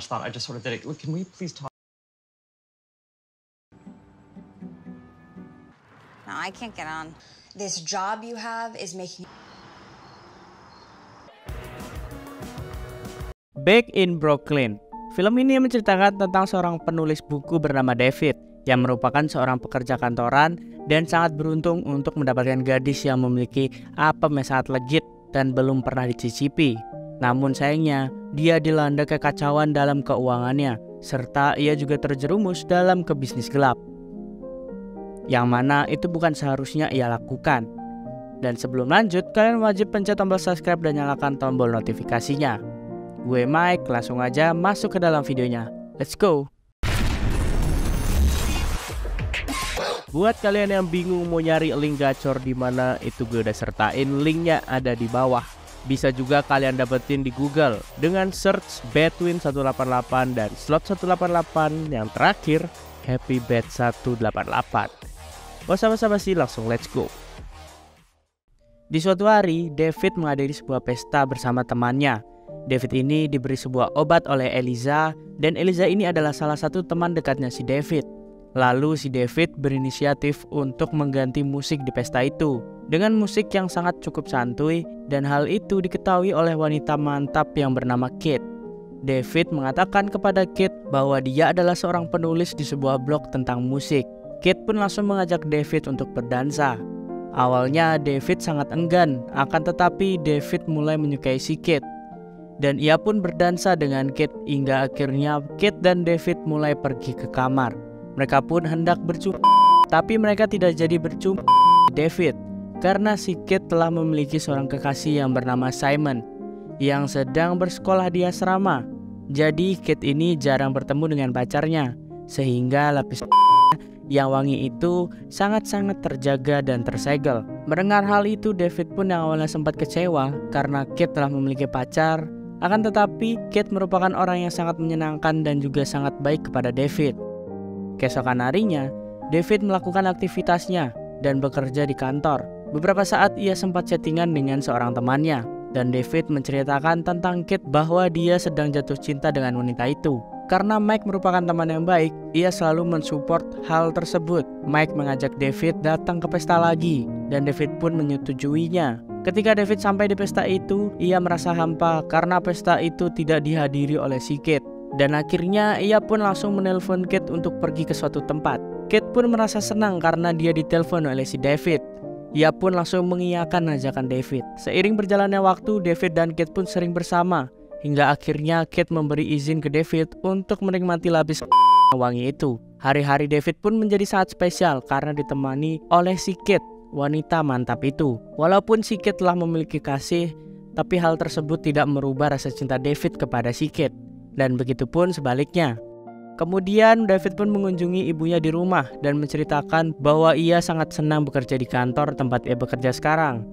much thought. I just sort of did it. Can we please talk? No, I can't get on. This job you have is making... Back in Brooklyn. Film ini menceritakan tentang seorang penulis buku bernama David yang merupakan seorang pekerja kantoran dan sangat beruntung untuk mendapatkan gadis yang memiliki apem yang sangat legit dan belum pernah dicicipi. Namun sayangnya, dia dilanda kekacauan dalam keuangannya, serta ia juga terjerumus dalam bisnis gelap. Yang mana itu bukan seharusnya ia lakukan. Dan sebelum lanjut, kalian wajib pencet tombol subscribe dan nyalakan tombol notifikasinya. Gue Mike, langsung aja masuk ke dalam videonya. Let's go! Buat kalian yang bingung mau nyari link gacor di mana, itu gue udah sertain linknya ada di bawah. Bisa juga kalian dapetin di Google dengan search Betwin 188 dan slot 188 yang terakhir Happy Bet 188. Gak usah basa-basi, langsung let's go. Di suatu hari, David menghadiri sebuah pesta bersama temannya. David ini diberi sebuah obat oleh Eliza, dan Eliza ini adalah salah satu teman dekatnya si David. Lalu si David berinisiatif untuk mengganti musik di pesta itu dengan musik yang sangat cukup santuy, dan hal itu diketahui oleh wanita mantap yang bernama Kate. David mengatakan kepada Kate bahwa dia adalah seorang penulis di sebuah blog tentang musik. Kate pun langsung mengajak David untuk berdansa. Awalnya David sangat enggan, akan tetapi David mulai menyukai si Kate. Dan ia pun berdansa dengan Kate hingga akhirnya Kate dan David mulai pergi ke kamar. Mereka pun hendak bercumpa, tapi mereka tidak jadi bercumpa David karena si Kate telah memiliki seorang kekasih yang bernama Simon yang sedang bersekolah di asrama. Jadi Kate ini jarang bertemu dengan pacarnya, sehingga lapis yang wangi itu sangat-sangat terjaga dan tersegel. Mendengar hal itu, David pun yang awalnya sempat kecewa karena Kate telah memiliki pacar. Akan tetapi, Kate merupakan orang yang sangat menyenangkan dan juga sangat baik kepada David. Keesokan harinya, David melakukan aktivitasnya dan bekerja di kantor. Beberapa saat ia sempat chattingan dengan seorang temannya, dan David menceritakan tentang Kate bahwa dia sedang jatuh cinta dengan wanita itu. Karena Mike merupakan teman yang baik, ia selalu mensupport hal tersebut. Mike mengajak David datang ke pesta lagi, dan David pun menyetujuinya. Ketika David sampai di pesta itu, ia merasa hampa karena pesta itu tidak dihadiri oleh si Kate. Dan akhirnya ia pun langsung menelpon Kate untuk pergi ke suatu tempat. Kate pun merasa senang karena dia ditelepon oleh si David. Ia pun langsung mengiyakan ajakan David. Seiring berjalannya waktu, David dan Kate pun sering bersama. Hingga akhirnya Kate memberi izin ke David untuk menikmati lapis wangi itu. Hari-hari David pun menjadi sangat spesial karena ditemani oleh si Kate, wanita mantap itu. Walaupun si Kate telah memiliki kasih, tapi hal tersebut tidak merubah rasa cinta David kepada si Kate. Dan begitu pun sebaliknya. Kemudian David pun mengunjungi ibunya di rumah dan menceritakan bahwa ia sangat senang bekerja di kantor tempat ia bekerja sekarang.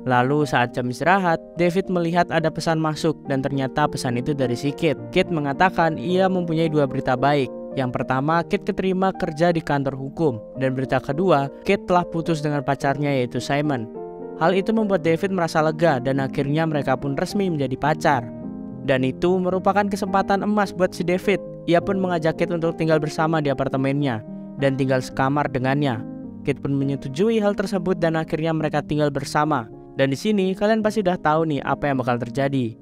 Lalu saat jam istirahat, David melihat ada pesan masuk dan ternyata pesan itu dari si Kate. Kate mengatakan ia mempunyai dua berita baik. Yang pertama, Kate keterima kerja di kantor hukum, dan berita kedua, Kate telah putus dengan pacarnya yaitu Simon. Hal itu membuat David merasa lega dan akhirnya mereka pun resmi menjadi pacar. Dan itu merupakan kesempatan emas buat si David. Ia pun mengajak Kate untuk tinggal bersama di apartemennya dan tinggal sekamar dengannya. Kate pun menyetujui hal tersebut dan akhirnya mereka tinggal bersama. Dan di sini kalian pasti udah tahu nih apa yang bakal terjadi.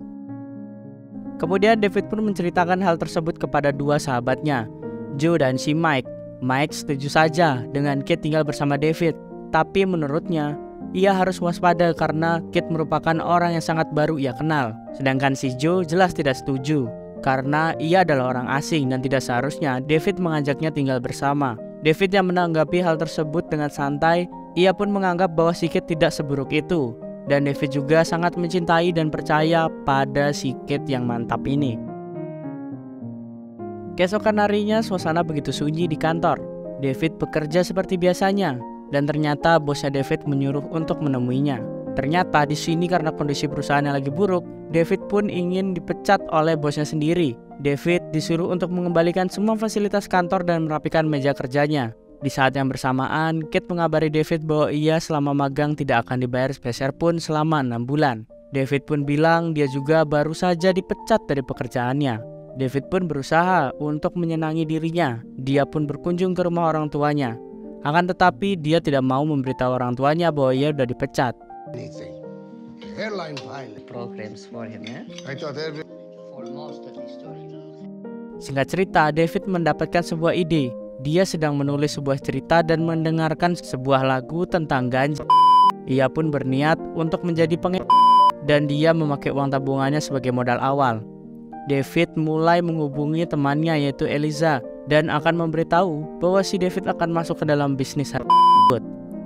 Kemudian David pun menceritakan hal tersebut kepada dua sahabatnya, Joe dan si Mike. Mike setuju saja dengan Kate tinggal bersama David, tapi menurutnya ia harus waspada karena Kate merupakan orang yang sangat baru ia kenal. Sedangkan si Joe jelas tidak setuju karena ia adalah orang asing dan tidak seharusnya David mengajaknya tinggal bersama. David yang menanggapi hal tersebut dengan santai, ia pun menganggap bahwa si Kate tidak seburuk itu. Dan David juga sangat mencintai dan percaya pada si Kate yang mantap ini. Keesokan harinya suasana begitu sunyi di kantor. David bekerja seperti biasanya dan ternyata bosnya David menyuruh untuk menemuinya. Ternyata di sini karena kondisi perusahaan yang lagi buruk, David pun ingin dipecat oleh bosnya sendiri. David disuruh untuk mengembalikan semua fasilitas kantor dan merapikan meja kerjanya. Di saat yang bersamaan, Kate mengabari David bahwa ia selama magang tidak akan dibayar sepeser pun selama 6 bulan. David pun bilang dia juga baru saja dipecat dari pekerjaannya. David pun berusaha untuk menyenangi dirinya. Dia pun berkunjung ke rumah orang tuanya. Akan tetapi dia tidak mau memberitahu orang tuanya bahwa ia sudah dipecat. Anything. Airline pilot. Programs for him, yeah? I thought every... For most of the story. Singkat cerita, David mendapatkan sebuah ide. Dia sedang menulis sebuah cerita dan mendengarkan sebuah lagu tentang ganja. Ia pun berniat untuk menjadi pengedar dan dia memakai uang tabungannya sebagai modal awal. David mulai menghubungi temannya yaitu Eliza dan akan memberitahu bahwa si David akan masuk ke dalam bisnis tersebut.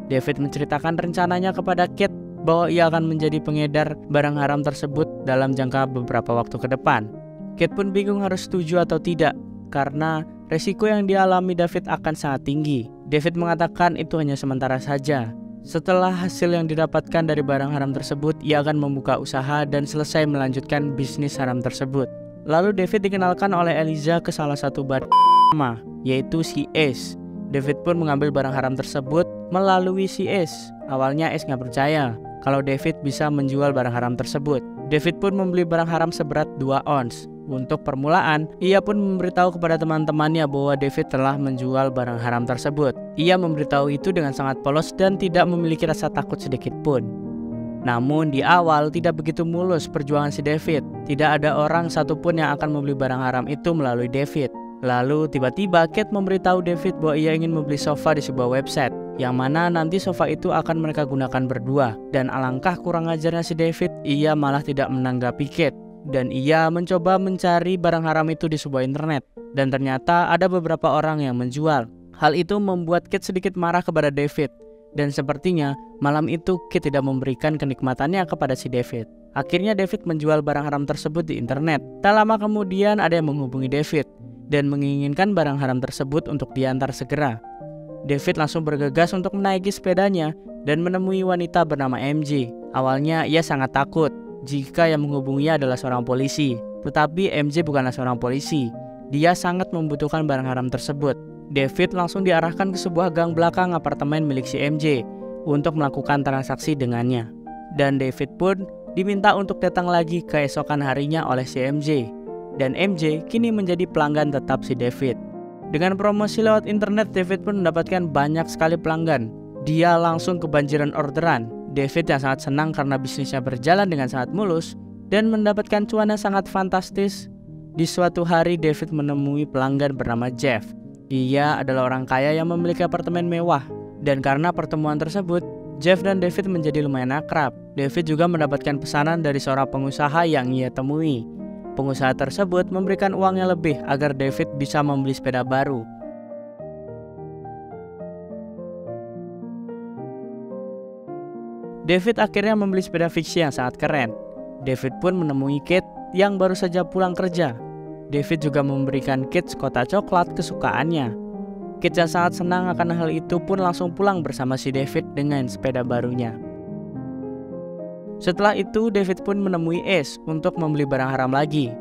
David menceritakan rencananya kepada Kate bahwa ia akan menjadi pengedar barang haram tersebut dalam jangka beberapa waktu ke depan. Kate pun bingung harus setuju atau tidak karena resiko yang dialami David akan sangat tinggi. David mengatakan itu hanya sementara saja. Setelah hasil yang didapatkan dari barang haram tersebut, ia akan membuka usaha dan selesai melanjutkan bisnis haram tersebut. Lalu David dikenalkan oleh Eliza ke salah satu bar yaitu si Ace. David pun mengambil barang haram tersebut melalui si Ace. Awalnya Ace nggak percaya kalau David bisa menjual barang haram tersebut. David pun membeli barang haram seberat 2 ons. Untuk permulaan, ia pun memberitahu kepada teman-temannya bahwa David telah menjual barang haram tersebut. Ia memberitahu itu dengan sangat polos dan tidak memiliki rasa takut sedikit pun. Namun di awal tidak begitu mulus perjuangan si David. Tidak ada orang satupun yang akan membeli barang haram itu melalui David. Lalu tiba-tiba Kate memberitahu David bahwa ia ingin membeli sofa di sebuah website, yang mana nanti sofa itu akan mereka gunakan berdua. Dan alangkah kurang ajarnya si David, ia malah tidak menanggapi Kate. Dan ia mencoba mencari barang haram itu di sebuah internet. Dan ternyata ada beberapa orang yang menjual. Hal itu membuat Kate sedikit marah kepada David. Dan sepertinya malam itu Kate tidak memberikan kenikmatannya kepada si David. Akhirnya David menjual barang haram tersebut di internet. Tak lama kemudian ada yang menghubungi David dan menginginkan barang haram tersebut untuk diantar segera. David langsung bergegas untuk menaiki sepedanya dan menemui wanita bernama MJ. Awalnya ia sangat takut jika yang menghubunginya adalah seorang polisi. Tetapi MJ bukanlah seorang polisi. Dia sangat membutuhkan barang haram tersebut. David langsung diarahkan ke sebuah gang belakang apartemen milik si MJ untuk melakukan transaksi dengannya. Dan David pun diminta untuk datang lagi keesokan harinya oleh si MJ. Dan MJ kini menjadi pelanggan tetap si David. Dengan promosi lewat internet, David pun mendapatkan banyak sekali pelanggan. Dia langsung kebanjiran orderan. David yang sangat senang karena bisnisnya berjalan dengan sangat mulus dan mendapatkan cuan yang sangat fantastis. Di suatu hari David menemui pelanggan bernama Jeff. Ia adalah orang kaya yang memiliki apartemen mewah. Dan karena pertemuan tersebut, Jeff dan David menjadi lumayan akrab. David juga mendapatkan pesanan dari seorang pengusaha yang ia temui. Pengusaha tersebut memberikan uang yang lebih agar David bisa membeli sepeda baru. David akhirnya membeli sepeda fiksi yang sangat keren. David pun menemui Kate yang baru saja pulang kerja. David juga memberikan Kate kotak coklat kesukaannya. Kate yang sangat senang akan hal itu pun langsung pulang bersama si David dengan sepeda barunya. Setelah itu David pun menemui Ace untuk membeli barang haram lagi.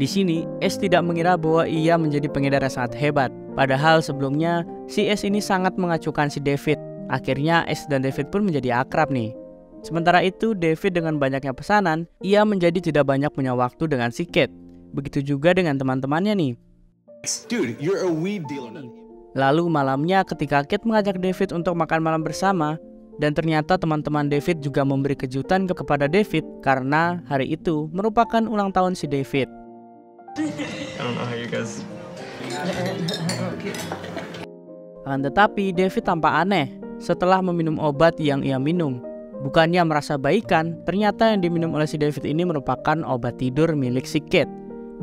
Di sini Ace tidak mengira bahwa ia menjadi pengedar yang sangat hebat. Padahal sebelumnya si Ace ini sangat mengacuhkan si David. Akhirnya Ace dan David pun menjadi akrab nih. Sementara itu David dengan banyaknya pesanan, ia menjadi tidak banyak punya waktu dengan si Kate. Begitu juga dengan teman-temannya nih. Dude, you're a weed dealer. Lalu malamnya ketika Kate mengajak David untuk makan malam bersama, dan ternyata teman-teman David juga memberi kejutan kepada David karena hari itu merupakan ulang tahun si David. I don't know how you guys... Akan tetapi David tampak aneh setelah meminum obat yang ia minum. Bukannya merasa baikan, ternyata yang diminum oleh si David ini merupakan obat tidur milik si Kate.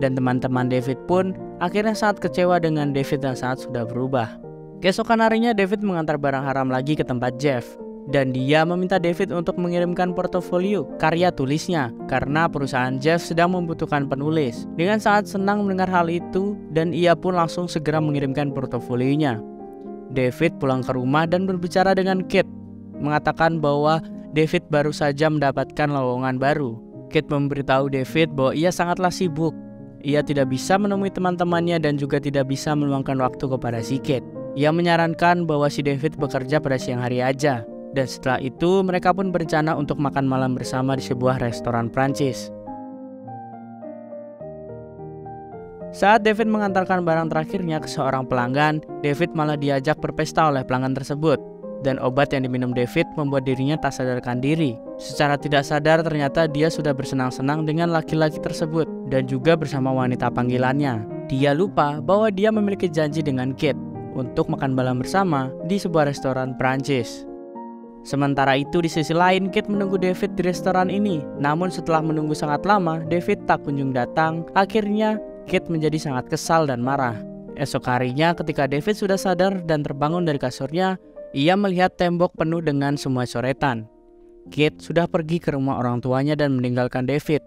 Dan teman-teman David pun akhirnya sangat kecewa dengan David yang saat sudah berubah. Keesokan harinya David mengantar barang haram lagi ke tempat Jeff. Dan dia meminta David untuk mengirimkan portofolio karya tulisnya karena perusahaan Jeff sedang membutuhkan penulis. Dengan sangat senang mendengar hal itu dan ia pun langsung segera mengirimkan portofolionya. David pulang ke rumah dan berbicara dengan Kate, mengatakan bahwa David baru saja mendapatkan lowongan baru. Kate memberitahu David bahwa ia sangatlah sibuk. Ia tidak bisa menemui teman-temannya dan juga tidak bisa meluangkan waktu kepada si Kate. Ia menyarankan bahwa si David bekerja pada siang hari aja. Dan setelah itu mereka pun berencana untuk makan malam bersama di sebuah restoran Prancis. Saat David mengantarkan barang terakhirnya ke seorang pelanggan, David malah diajak berpesta oleh pelanggan tersebut. Dan obat yang diminum David membuat dirinya tak sadarkan diri. Secara tidak sadar ternyata dia sudah bersenang-senang dengan laki-laki tersebut dan juga bersama wanita panggilannya. Dia lupa bahwa dia memiliki janji dengan Kate untuk makan malam bersama di sebuah restoran Prancis. Sementara itu di sisi lain Kate menunggu David di restoran ini. Namun setelah menunggu sangat lama, David tak kunjung datang. Akhirnya Kate menjadi sangat kesal dan marah. Esok harinya ketika David sudah sadar dan terbangun dari kasurnya, ia melihat tembok penuh dengan semua coretan. Kate sudah pergi ke rumah orang tuanya dan meninggalkan David.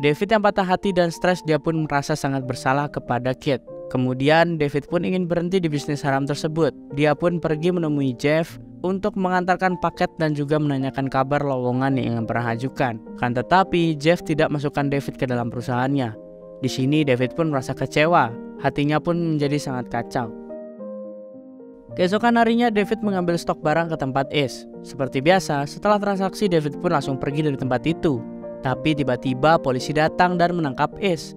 David yang patah hati dan stres, dia pun merasa sangat bersalah kepada Kate. Kemudian David pun ingin berhenti di bisnis haram tersebut. Dia pun pergi menemui Jeff untuk mengantarkan paket dan juga menanyakan kabar lowongan yang ingin pernah ajukan. Kan tetapi Jeff tidak masukkan David ke dalam perusahaannya. Di sini David pun merasa kecewa, hatinya pun menjadi sangat kacau. Keesokan harinya David mengambil stok barang ke tempat Ace. Seperti biasa, setelah transaksi David pun langsung pergi dari tempat itu. Tapi tiba-tiba polisi datang dan menangkap Ace.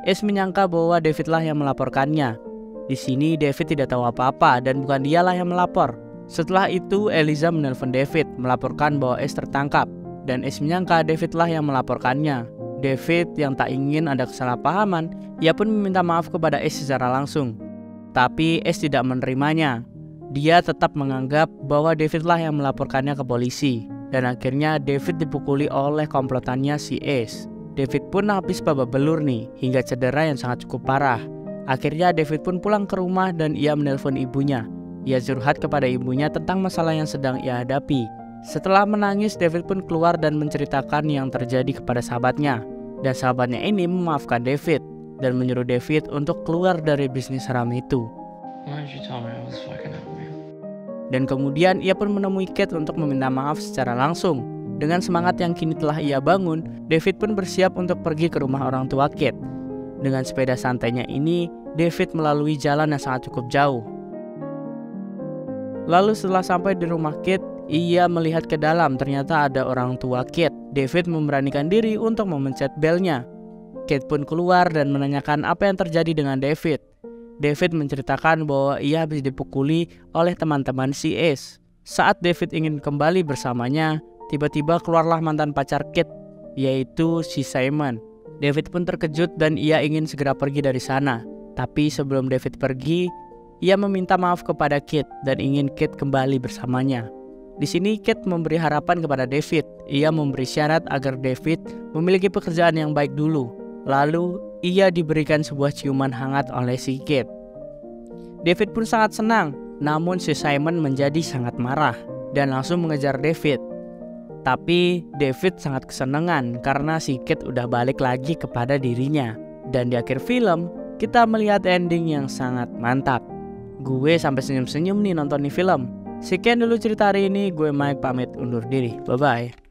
Ace menyangka bahwa Davidlah yang melaporkannya. Di sini David tidak tahu apa-apa dan bukan dialah yang melapor. Setelah itu Eliza menelpon David melaporkan bahwa Ace tertangkap. Dan Ace menyangka Davidlah yang melaporkannya. David yang tak ingin ada kesalahpahaman, ia pun meminta maaf kepada Ace secara langsung. Tapi Ace tidak menerimanya. Dia tetap menganggap bahwa Davidlah yang melaporkannya ke polisi. Dan akhirnya David dipukuli oleh komplotannya si Ace. David pun habis babak belur nih, hingga cedera yang sangat cukup parah. Akhirnya David pun pulang ke rumah dan ia menelpon ibunya. Ia curhat kepada ibunya tentang masalah yang sedang ia hadapi. Setelah menangis, David pun keluar dan menceritakan yang terjadi kepada sahabatnya. Dan sahabatnya ini memaafkan David dan menyuruh David untuk keluar dari bisnis haram itu. Why did you tell me I was fucking up, man? Dan kemudian ia pun menemui Kate untuk meminta maaf secara langsung. Dengan semangat yang kini telah ia bangun, David pun bersiap untuk pergi ke rumah orang tua Kate. Dengan sepeda santainya ini, David melalui jalan yang sangat cukup jauh. Lalu setelah sampai di rumah Kate, ia melihat ke dalam, ternyata ada orang tua Kate. David memberanikan diri untuk memencet belnya. Kate pun keluar dan menanyakan apa yang terjadi dengan David. David menceritakan bahwa ia habis dipukuli oleh teman-teman si Ace. Saat David ingin kembali bersamanya, tiba-tiba keluarlah mantan pacar Kate, yaitu si Simon. David pun terkejut dan ia ingin segera pergi dari sana. Tapi sebelum David pergi, ia meminta maaf kepada Kate dan ingin Kate kembali bersamanya. Di sini Kate memberi harapan kepada David. Ia memberi syarat agar David memiliki pekerjaan yang baik dulu. Lalu ia diberikan sebuah ciuman hangat oleh si Kate. David pun sangat senang, namun si Simon menjadi sangat marah dan langsung mengejar David. Tapi David sangat kesenangan karena si Kate udah balik lagi kepada dirinya. Dan di akhir film, kita melihat ending yang sangat mantap. Gue sampai senyum-senyum nih nonton nih film. Sekian dulu cerita hari ini, gue Mike pamit undur diri. Bye-bye.